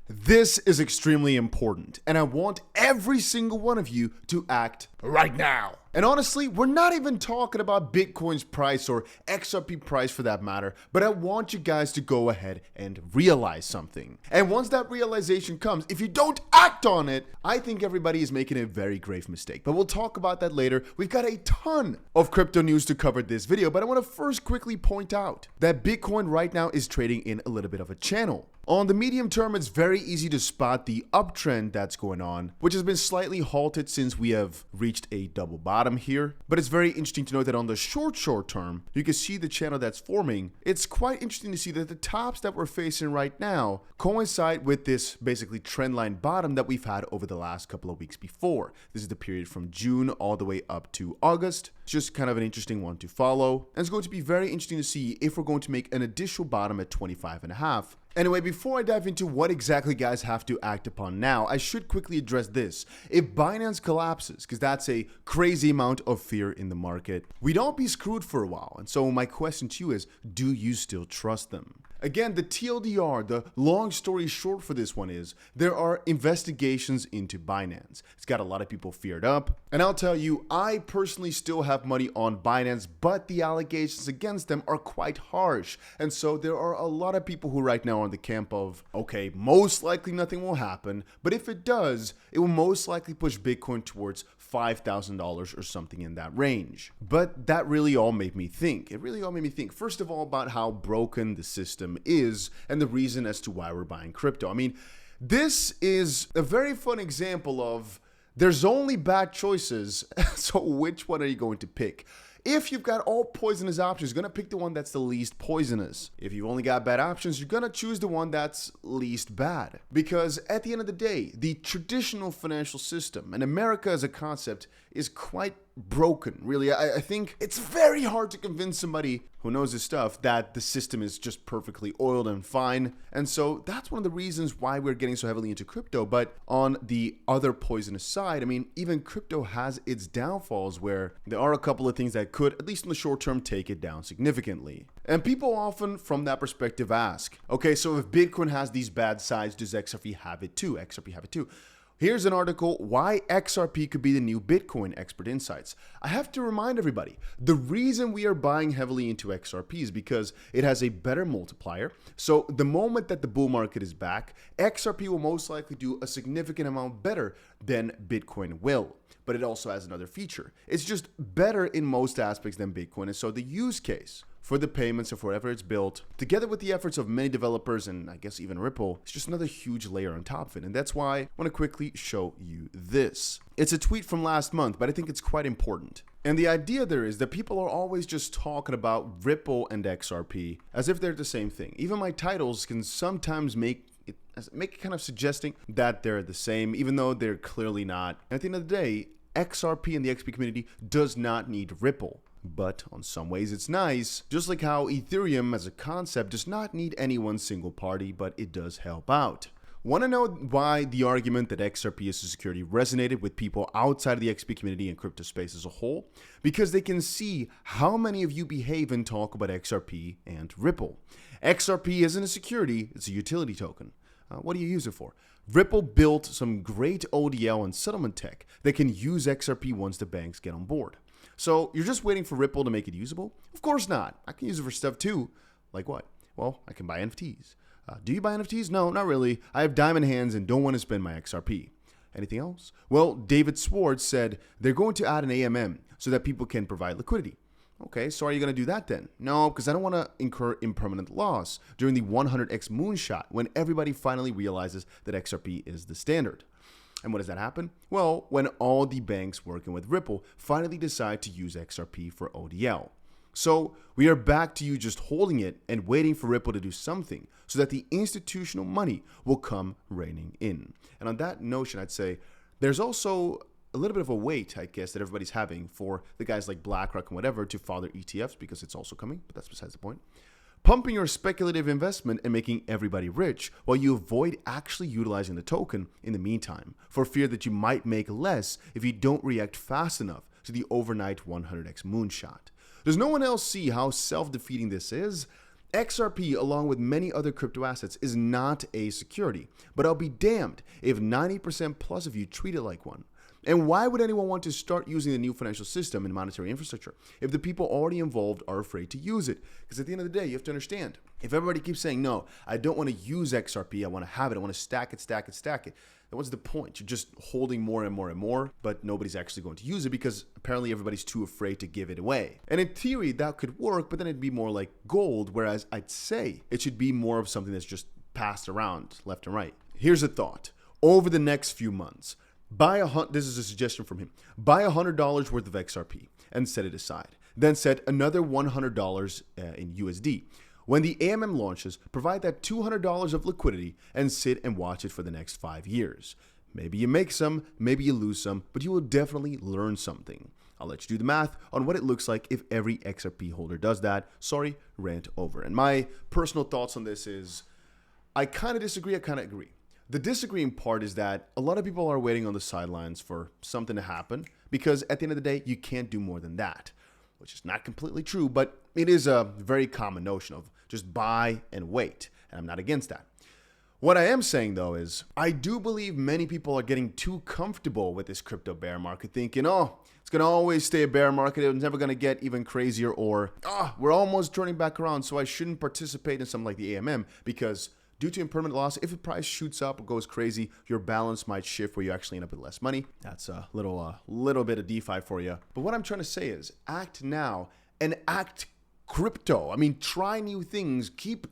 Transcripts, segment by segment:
This is extremely important, and I want every single one of you to act right now. And honestly, we're not even talking about Bitcoin's price or XRP price for that matter, but I want you guys to go ahead and realize something. And once that realization comes, if you don't act on it, I think everybody is making a very grave mistake. But we'll talk about that later. We've got a ton of crypto news to cover this video, but I want to first quickly point out that Bitcoin right now is trading in a little bit of a channel. On the medium term, it's very easy to spot the uptrend that's going on, which has been slightly halted since we have reached a double bottom here. But it's very interesting to note that on the short term, you can see the channel that's forming. It's quite interesting to see that the tops that we're facing right now coincide with this basically trendline bottom that we've had over the last couple of weeks before. This is the period from June all the way up to August. It's just kind of an interesting one to follow. And it's going to be very interesting to see if we're going to make an additional bottom at 25.5. Anyway, before I dive into what exactly guys have to act upon now, I should quickly address this. If Binance collapses, because that's a crazy amount of fear in the market, we'd all be screwed for a while. And so my question to you is, do you still trust them? Again, the TLDR, the long story short for this one is, there are investigations into Binance. It's got a lot of people feared up. And I'll tell you, I personally still have money on Binance, but the allegations against them are quite harsh. And so there are a lot of people who right now are in the camp of, okay, most likely nothing will happen, but if it does, it will most likely push Bitcoin towards $5,000 or something in that range. But that really all made me think. It really all made me think, first of all, about how broken the system is and the reason as to why we're buying crypto. I mean, this is a very fun example of there's only bad choices, so which one are you going to pick? If you've got all poisonous options, you're going to pick the one that's the least poisonous. If you've only got bad options, you're going to choose the one that's least bad. Because at the end of the day, the traditional financial system and America as a concept is quite broken. Really, I think it's very hard to convince somebody who knows this stuff that the system is just perfectly oiled and fine. And so that's one of the reasons why we're getting so heavily into crypto. But on the other poisonous side, I mean, even crypto has its downfalls where there are a couple of things that could, at least in the short term, take it down significantly. And people often from that perspective ask, okay, so if Bitcoin has these bad sides, does XRP have it too? XRP have it too? Here's an article, Why XRP Could Be the New Bitcoin, Expert Insights. I have to remind everybody, the reason we are buying heavily into XRP is because it has a better multiplier. So the moment that the bull market is back, XRP will most likely do a significant amount better than Bitcoin will. But it also has another feature. It's just better in most aspects than Bitcoin. And so the use case for the payments of wherever it's built, together with the efforts of many developers and I guess even Ripple, it's just another huge layer on top of it. And that's why I want to quickly show you this. It's a tweet from last month, but I think it's quite important. And the idea there is that people are always just talking about Ripple and XRP as if they're the same thing. Even my titles can sometimes make it kind of suggesting that they're the same, even though they're clearly not. And at the end of the day, XRP and the XP community does not need Ripple. But on some ways it's nice, just like how Ethereum as a concept does not need any one single party, but it does help out. Want to know why the argument that XRP is a security resonated with people outside of the XP community and crypto space as a whole? Because they can see how many of you behave and talk about XRP and Ripple. XRP isn't a security, it's a utility token. What do you use it for? Ripple built some great ODL and settlement tech that can use XRP once the banks get on board. So you're just waiting for Ripple to make it usable? Of course not. I can use it for stuff too. Like what? Well, I can buy NFTs. Do you buy NFTs? No, not really. I have diamond hands and don't want to spend my XRP. Anything else? Well, David Swartz said they're going to add an AMM so that people can provide liquidity. Okay, so are you going to do that then? No, because I don't want to incur impermanent loss during the 100x moonshot when everybody finally realizes that XRP is the standard. And when does that happen? Well, when all the banks working with Ripple finally decide to use XRP for ODL. So we are back to you just holding it and waiting for Ripple to do something so that the institutional money will come raining in. And on that notion, I'd say there's also a little bit of a wait, I guess, that everybody's having for the guys like BlackRock and whatever to file their ETFs because it's also coming, but that's besides the point. Pumping your speculative investment and making everybody rich while you avoid actually utilizing the token in the meantime for fear that you might make less if you don't react fast enough to the overnight 100x moonshot. Does no one else see how self-defeating this is? XRP, along with many other crypto assets, is not a security, but I'll be damned if 90% plus of you treat it like one. And why would anyone want to start using the new financial system and monetary infrastructure if the people already involved are afraid to use it? Because at the end of the day, you have to understand, if everybody keeps saying, no, I don't want to use XRP, I want to have it, I want to stack it, then what's the point? You're just holding more and more and more, but nobody's actually going to use it because apparently everybody's too afraid to give it away. And in theory, that could work, but then it'd be more like gold, whereas I'd say it should be more of something that's just passed around left and right. Here's a thought. Over the next few months, this is a suggestion from him, buy $100 worth of XRP and set it aside. Then set another $100 in USD. When the AMM launches, provide that $200 of liquidity and sit and watch it for the next 5 years. Maybe you make some, maybe you lose some, but you will definitely learn something. I'll let you do the math on what it looks like if every XRP holder does that. Sorry, rant over. And my personal thoughts on this is, I kind of disagree, I kind of agree. The disagreeing part is that a lot of people are waiting on the sidelines for something to happen because at the end of the day, you can't do more than that, which is not completely true, but it is a very common notion of just buy and wait, and I'm not against that. What I am saying, though, is I do believe many people are getting too comfortable with this crypto bear market, thinking, oh, it's going to always stay a bear market, it's never going to get even crazier, or, we're almost turning back around, so I shouldn't participate in something like the AMM because due to impermanent loss, if the price shoots up or goes crazy, your balance might shift where you actually end up with less money. That's a little bit of DeFi for you. But what I'm trying to say is act now and act crypto. I mean, try new things. Keep,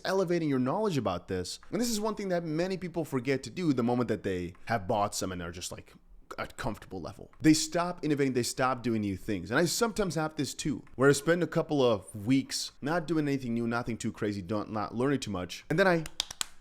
elevating your knowledge about this. And this is one thing that many people forget to do the moment that they have bought some and they're just like at comfortable level. They stop innovating, they stop doing new things. And I sometimes have this too, where I spend a couple of weeks not doing anything new, nothing too crazy, not learning too much. And then I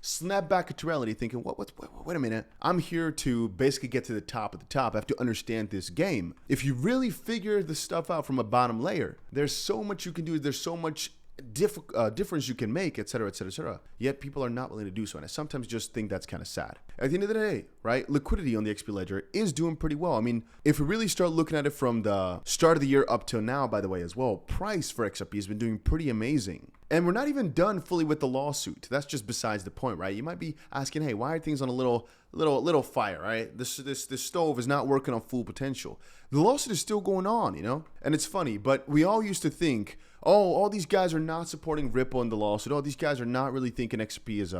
snap back into reality thinking, wait a minute. I'm here to basically get to the top of the top. I have to understand this game. If you really figure the stuff out from a bottom layer, there's so much you can do. There's so much difference you can make, etc., etc., etc. Yet people are not willing to do so, and I sometimes just think that's kind of sad. At the end of the day, right, liquidity on the XP ledger is doing pretty well. I mean, if we really start looking at it from the start of the year up till now, by the way, as well, price for XRP has been doing pretty amazing. And we're not even done fully with the lawsuit. That's just besides the point, right? You might be asking, hey, why are things on a little fire, right? This stove is not working on full potential. The lawsuit is still going on, you know? And it's funny, but we all used to think, oh, all these guys are not supporting Ripple in the lawsuit. Oh, these guys are not really thinking XRP is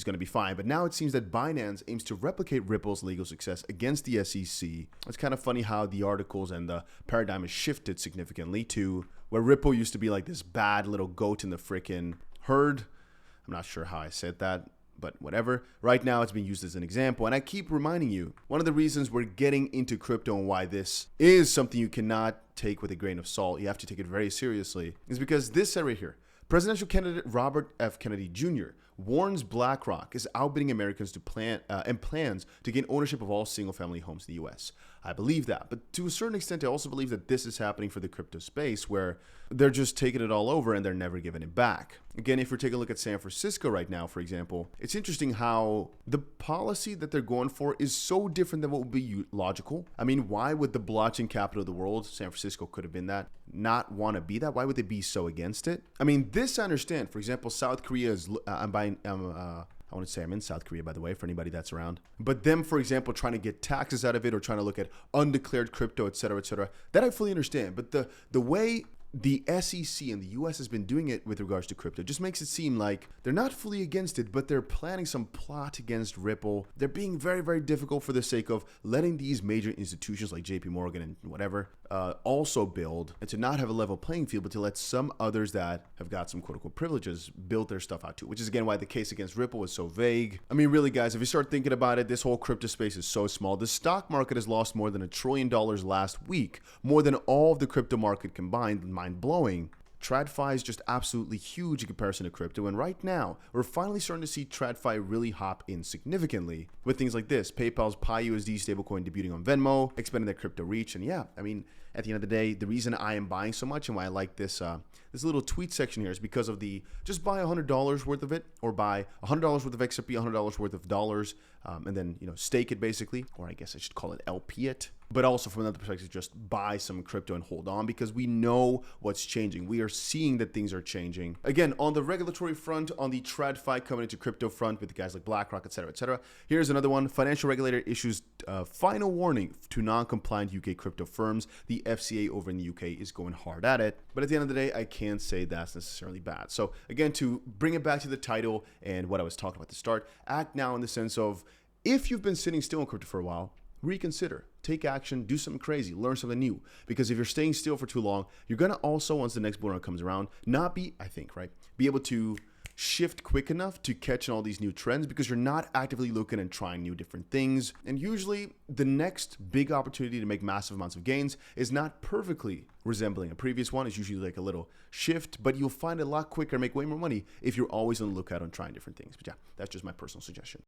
going to be fine. But now it seems that Binance aims to replicate Ripple's legal success against the SEC. It's kind of funny how the articles and the paradigm has shifted significantly to where Ripple used to be like this bad little goat in the freaking herd. I'm not sure how I said that, but whatever. Right now, it's being used as an example. And I keep reminding you, one of the reasons we're getting into crypto and why this is something you cannot take with a grain of salt, you have to take it very seriously, is because this right here, presidential candidate Robert F. Kennedy Jr. warns BlackRock is outbidding Americans to plans to gain ownership of all single-family homes in the U.S. I believe that, but to a certain extent, I also believe that this is happening for the crypto space where they're just taking it all over and they're never giving it back. Again, if we're taking a look at San Francisco right now, for example, it's interesting how the policy that they're going for is so different than what would be logical. I mean, why would the blockchain capital of the world, San Francisco could have been that, not want to be that? Why would they be so against it? I mean, this I understand. For example, South Korea is, I want to say I'm in South Korea, by the way, for anybody that's around. But them, for example, trying to get taxes out of it or trying to look at undeclared crypto, et cetera, that I fully understand. But the way the SEC and the US has been doing it with regards to crypto just makes it seem like they're not fully against it, but they're planning some plot against Ripple. They're being very, very difficult for the sake of letting these major institutions like JP Morgan and whatever also build, and to not have a level playing field, but to let some others that have got some quote unquote privileges build their stuff out too, which is again why the case against Ripple was so vague. I mean, really guys, if you start thinking about it, this whole crypto space is so small. The stock market has lost more than $1 trillion last week, more than all of the crypto market combined. Mind blowing. TradFi is just absolutely huge in comparison to crypto, and right now we're finally starting to see TradFi really hop in significantly with things like this: PayPal's PiUSD stablecoin debuting on Venmo, expanding their crypto reach. And yeah, I mean, at the end of the day, the reason I am buying so much and why I like this this little tweet section here is because of the just buy $100 worth of it, or buy $100 worth of XRP, $100 worth of dollars, and then stake it basically, or I guess I should call it LP it. But also from another perspective, just buy some crypto and hold on, because we know what's changing. We are seeing that things are changing. Again, on the regulatory front, on the TradFi coming into crypto front with guys like BlackRock, etc., etc. Here's another one. Financial regulator issues final warning to non-compliant UK crypto firms. The FCA over in the UK is going hard at it. But at the end of the day, I can't say that's necessarily bad. So again, to bring it back to the title and what I was talking about at the start, act now in the sense of, if you've been sitting still in crypto for a while, reconsider, take action, do something crazy, learn something new. Because if you're staying still for too long, you're going to also, once the next bull run comes around, not be, I think, right, be able to shift quick enough to catch on all these new trends, because you're not actively looking and trying new different things. And usually the next big opportunity to make massive amounts of gains is not perfectly resembling a previous one. It's usually like a little shift, but you'll find it a lot quicker and make way more money if you're always on the lookout on trying different things. But yeah, that's just my personal suggestion.